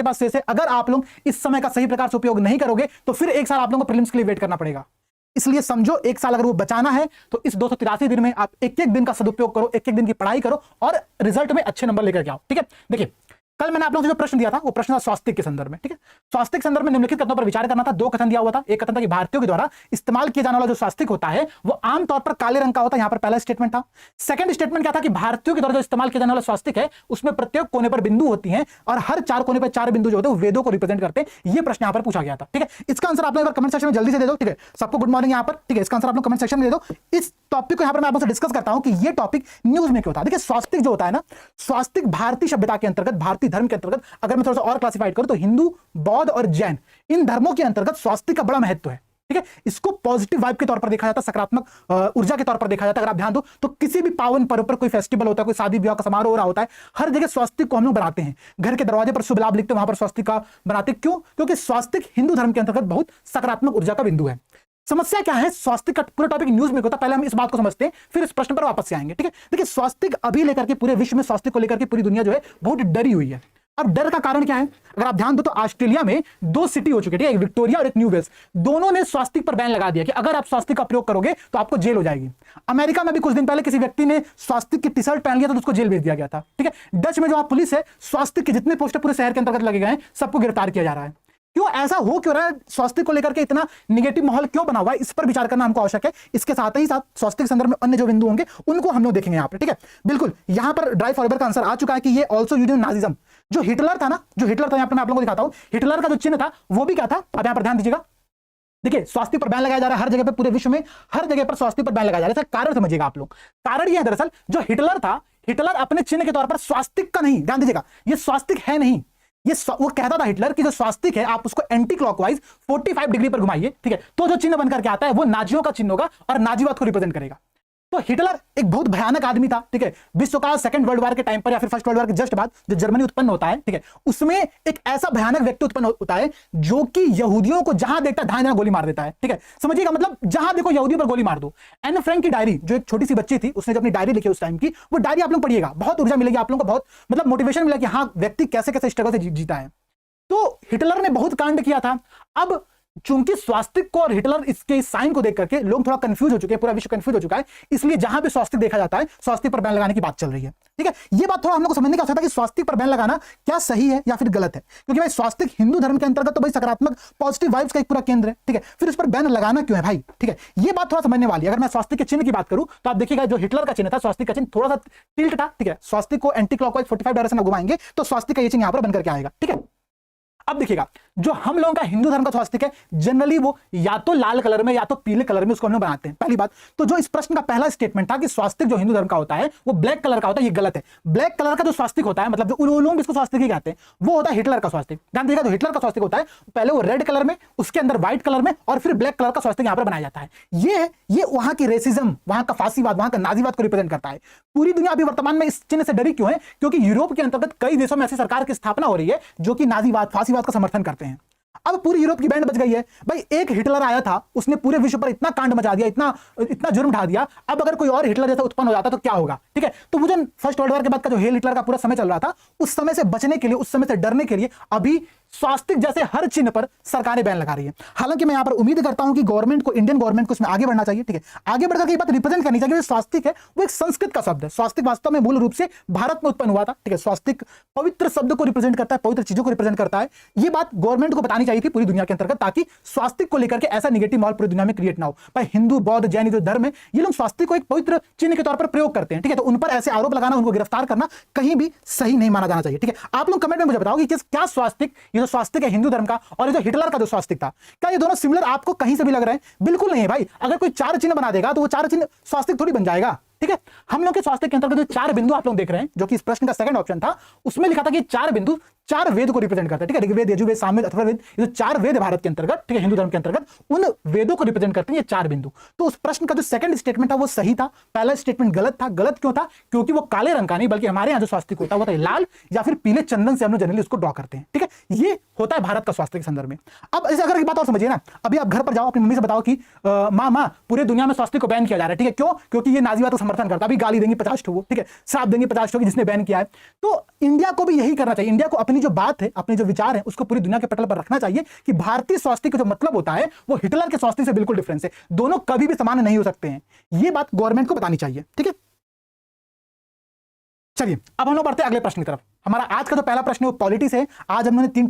आपके पास शेष है। अगर आप लोग इस समय का सही प्रकार से उपयोग नहीं करोगे तो फिर एक साल आप लोगों को प्रीलिम्स के लिए वेट करना पड़ेगा। इसलिए समझो एक साल अगर वो बचाना है तो इस 283 दिन में आप एक एक दिन का सदुपयोग करो, एक एक दिन की पढ़ाई करो और रिजल्ट में अच्छे नंबर लेकर के आओ। ठीक है, देखिए कल मैंने आप लोगों को जो प्रश्न दिया था वो प्रश्न था स्वास्थ्य के संदर्भ में। ठीक है, स्वास्थ्य के संदर्भ में निम्नलिखित कथनों पर विचार करना था। दो कथन दिया हुआ था। एक कथन था कि भारतीयों के द्वारा इस्तेमाल किया जाने वाला जो स्वास्थ्य होता है वो आमतौर पर काले रंग का होता है। यहां पर पहला स्टेटमेंट था। सेकंड स्टेटमेंट क्या था कि भारतीयों के द्वारा जो इस्तेमाल किया जाने वाला स्वास्थ्य है उसमें प्रत्येक कोने पर बिंदु होती है और हर चार कोने पर चार बिंदु जो होते हैं वेदों को रिप्रेजेंट करते हैं। ये प्रश्न यहां पर पूछा गया था। ठीक है, इसका आंसर आप लोग कमेंट सेक्शन में जल्दी से दे दो। ठीक है, सबको गुड मॉर्निंग यहां पर। ठीक है, इसका आंसर आप लोग कमेंट सेक्शन में दे दो। इस टॉपिक को यहां पर मैं आपसे डिस्कस करता हूं कि ये टॉपिक न्यूज में क्यों था। देखिए स्वास्थ्य जो होता है ना, स्वास्थ्य भारतीय सभ्यता के अंतर्गत, भारतीय धर्म के अंतर्गत अगर मैं थोड़ा सा और क्लासिफाइड करूं तो हिंदू, बौद्ध और जैन इन धर्मों के अंतर्गत स्वास्थ्य का बड़ा महत्व है। ठीक है, इसको पॉजिटिव वाइब के तौर पर देखा जाता है, सकारात्मक ऊर्जा के तौर पर देखा जाता है। अगर आप ध्यान दो तो किसी भी पावन पर्व पर कोई फेस्टिवल होता है, कोई शादी विवाह का समारोह हो रहा होता है, हर जगह स्वास्थ्य को हम लोग बनाते हैं। घर के दरवाजे पर शुभ लाभ लिखते हैं, वहां पर स्वास्थ्य का बनाते हैं। क्यों? क्योंकि स्वास्थ्य हिंदू धर्म के अंतर्गत बहुत सकारात्मक ऊर्जा का बिंदु है। समस्या क्या है, स्वास्थ्य का पूरा टॉपिक न्यूज में होता है। पहले हम इस बात को समझते हैं, फिर इस प्रश्न पर वापस से आएंगे। ठीक है, देखिए स्वास्थ्य अभी लेकर के पूरे विश्व में स्वास्थ्य को लेकर के पूरी दुनिया जो है बहुत डरी हुई है। अब डर का कारण क्या है? अगर आप ध्यान दो तो ऑस्ट्रेलिया में दो सिटी हो चुके हैं, एक विक्टोरिया और एक न्यू वेल्स, दोनों ने स्वास्थ्य पर बैन लगा दिया कि अगर आप स्वास्थ्य का प्रयोग करोगे तो आपको जेल हो जाएगी। अमेरिका में भी कुछ दिन पहले किसी व्यक्ति ने स्वास्थ्य की टी शर्ट पहन लिया तो उसको जेल भेज दिया गया था। ठीक है, डच में जो आप पुलिस है, स्वास्थ्य के जितने पोस्टर पूरे शहर के अंतर्गत लगे गए हैं सबको गिरफ्तार किया जा रहा है। क्यों ऐसा हो क्यों रहा है? स्वास्थ्य को लेकर के इतना निगेटिव माहौल क्यों बना हुआ है? इस पर विचार करना हमको आवश्यक है। इसके साथ ही साथ स्वास्थ्य के संदर्भ में अन्य जो बिंदु होंगे उनको हम लोग देखेंगे यहाँ पे। ठीक है, बिल्कुल यहां पर ड्राई फाइबर का आंसर आ चुका है कि ये ऑल्सो यूज्ड इन नाजिज्म। जो हिटलर था ना, जो हिटलर था, यहाँ पर मैं आप लोगों को दिखाता हूं, हिटलर का जो चिन्ह था वो भी क्या था, आप यहाँ पर ध्यान दीजिएगा। देखिए स्वास्थ्य पर बैन लगाया जा रहा है हर जगह पे, पूरे विश्व में हर जगह पर स्वास्थ्य पर बैन लगाया जा रहा है। कारण समझिएगा आप लोग। कारण ये है दरअसल जो हिटलर था, हिटलर अपने चिन्ह के तौर पर स्वास्तिक का नहीं, ध्यान दीजिएगा, ये स्वास्तिक है नहीं। ये वो कहता था हिटलर कि जो स्वास्तिक है आप उसको एंटी क्लॉकवाइज 45 डिग्री पर घुमाइए। ठीक है, तो जो चिन्ह बनकर के आता है वो नाजियों का चिन्ह होगा और नाजीवाद को रिप्रेजेंट करेगा। तो हिटलर एक बहुत भयानक आदमी था। ठीक है, विश्व का सेकंड वर्ल्ड वॉर के टाइम पर या फिर फर्स्ट वर्ल्ड वॉर के जस्ट बाद जो जर्मनी उत्पन्न होता है, ठीक है, उसमें एक ऐसा भयानक व्यक्ति उत्पन्न होता है जो कि यहूदियों को जहां देखता है धां गोली मार देता है। ठीक है, समझिएगा, मतलब जहां देखो यहूदियों पर गोली मार दो। एन फ्रैंक की डायरी, जो एक छोटी सी बच्ची थी, उसने जो अपनी डायरी लिखी उस टाइम की, वो डायरी आप लोग पढ़िएगा, बहुत ऊर्जा मिलेगी आप लोगों को, बहुत मतलब मोटिवेशन मिलेगा कि हाँ व्यक्ति कैसे कैसे स्ट्रगल से जीता है। तो हिटलर ने बहुत कांड किया था। अब चूंकि स्वास्तिक को और हिटलर इसके साइन को देख करके लोग थोड़ा कंफ्यूज हो चुके हैं, पूरा विश्व कंफ्यूज हो चुका है, इसलिए जहां भी स्वास्तिक देखा जाता है स्वास्तिक पर बैन लगाने की बात चल रही है। ठीक है, ये बात थोड़ा हम लोग को समझने की आवश्यकता है कि स्वास्तिक पर बैन लगाना क्या सही है या फिर गलत है। क्योंकि भाई स्वास्तिक हिंदू धर्म के अंतर्गत तो भाई सकारात्मक पॉजिटिव वाइब्स का एक पूरा केंद्र है। ठीक है, फिर उस पर बैन लगाना क्यों है भाई? ठीक है, ये बात थोड़ा समझने वाली है। अगर मैं स्वास्तिक के चिन्ह की बात करूं तो आप देखिएगा जो हिटलर का चिन्ह था, स्वास्तिक का चिन्ह थोड़ा सा टिल्ट था। ठीक है, स्वास्तिक को एंटी क्लॉकवाइज 45 डायरेक्शन में घुमाएंगे तो स्वास्तिक का ये चिन्ह यहां पर बनकर के आएगा। ठीक है, अब देखिएगा जो हम लोगों का हिंदू धर्म का स्वास्तिक है जनरली वो या तो लाल कलर में या तो पीले कलर में उसको हम लोग बनाते हैं। पहली बात तो जो इस प्रश्न का पहला स्टेटमेंट था कि स्वास्तिक जो हिंदू धर्म का होता है वो ब्लैक कलर का होता है, ये गलत है। ब्लैक कलर का जो स्वास्तिक होता है, मतलब जो लोग इसको स्वास्तिक ही कहते हैं, वो होता है हिटलर का स्वास्तिक। ध्यान दीजिएगा, जो हिटलर का स्वास्तिक होता है पहले वो रेड कलर में, उसके अंदर व्हाइट कलर में और फिर ब्लैक कलर का स्वास्तिक यहां पर बनाया जाता है। ये वहां की रेसिज्म, वहां का फांसीवाद, वहां का नाजीवाद को रिप्रेजेंट करता है। पूरी दुनिया अभी वर्तमान में इस चिन्ह से डरी क्यों है? क्योंकि यूरोप के अंतर्गत कई देशों में ऐसी सरकार की स्थापना हो रही है जो कि नाजीवाद, फांसीवाद का समर्थन करते हैं। अब पूरी यूरोप की बैंड बच गई है भाई। एक हिटलर आया था, उसने पूरे विश्व पर इतना कांड मचा दिया, इतना जुर्म ढा दिया। अब अगर कोई और हिटलर जैसा उत्पन्न हो जाता तो क्या होगा? ठीक है, तो वो जो फर्स्ट वर्ल्ड वॉर के बाद का जो हेल हिटलर का पूरा समय चल रहा था, उस समय से बचने के लिए, उस समय से डरने के लिए अभी स्वास्तिक जैसे हर चिन्ह पर सरकारें बैन लगा रही है। हालांकि मैं यहां पर उम्मीद करता हूं कि गवर्नमेंट को, इंडियन गवर्नमेंट को इसमें आगे बढ़ना चाहिए। ठीक है, आगे बढ़कर ये बात रिप्रेजेंट करनी चाहिए। स्वास्तिक है वो एक संस्कृत का शब्द है। स्वास्तिक वास्तव में मूल रूप से भारत में उत्पन्न हुआ था। ठीक है, स्वास्तिक पवित्र शब्द को रिप्रेजेंट करता है, पवित्र चीजों को रिप्रेजेंट करता है। ये बात गवर्नमेंट को बतानी चाहिए थी पूरी दुनिया के अंतर्गत, ताकि स्वास्तिक को लेकर के ऐसा निगेटिव माहौल पूरी दुनिया में क्रिएट ना हो। भाई हिंदू, बौद्ध, जैन जो धर्म है, ये लोग स्वास्तिक को एक पवित्र चिन्ह के तौर पर प्रयोग करते हैं। ठीक है, तो उन पर ऐसे आरोप लगाना, उनको गिरफ्तार करना कहीं भी सही नहीं माना जाना चाहिए। ठीक है, आप लोग कमेंट में मुझे बताओ कि क्या स्वास्तिक, ये जो स्वास्तिक है हिंदू धर्म का और ये जो हिटलर का जो स्वास्तिक था, क्या ये दोनों सिमिलर आपको कहीं से भी लग रहे हैं? बिल्कुल नहीं है भाई। अगर कोई चार चिन्ह बना देगा तो वो चार चिन्ह स्वास्तिक थोड़ी बन जाएगा। ठीक है, हम लोग के स्वास्थ्य के अंतर्गत जो चार बिंदु आप लोग देख रहे हैं, जो कि इस प्रश्न का सेकंड ऑप्शन था, उसमें लिखा था कि चार बिंदु चार वेद को रिप्रेजेंट करते हैं। ठीक है, ऋग्वेद, यजुर्वेद, सामवेद, अथर्ववेद, ये जो चार वेद भारत के अंतर्गत, ठीक है, हिंदू धर्म के अंतर्गत, उन वेदों को रिप्रेजेंट करते हैं ये चार बिंदु। तो उस प्रश्न का जो सेकंड स्टेटमेंट था वो सही था, पहला स्टेटमेंट गलत था। गलत क्यों था? क्योंकि वो काले रंग का नहीं, बल्कि हमारे यहाँ जो स्वास्तिक होता है वो लाल या फिर पीले चंदन से हम लोग जनरली उसको ड्रॉ करते हैं। ठीक है, ये होता है भारत का स्वास्थ्य के संदर्भ में। अब ऐसे अगर एक बात और समझिए ना, अभी आप घर पर जाओ, अपनी मम्मी से बताओ कि माँ पूरे दुनिया में स्वास्थ्य को बैन किया जा रहा है। ठीक है, क्यों? क्योंकि ये नाजीवाद का समर्थन करता है। अभी गाली देंगे 50 ठो, ठीक है, श्राप देंगे 50 ठो कि जिसने बैन किया है। तो इंडिया को भी यही करना चाहिए। इंडिया को अपनी अपनी जो बात है, अपने जो विचार है, उसको पूरी दुनिया के पटल पर रखना चाहिए कि भारतीय स्वास्थ्य का जो मतलब होता है वो हिटलर के स्वास्थ्य से बिल्कुल डिफरेंस है। दोनों कभी भी समान नहीं हो सकते हैं। ये बात गवर्नमेंट को बतानी चाहिए। ठीक है, चलिए अब हम लोग बढ़ते हैं अगले प्रश्न की तरफ। हमारा आज का जो पहला प्रश्न है वो पॉलिटी से है। आज हमने 3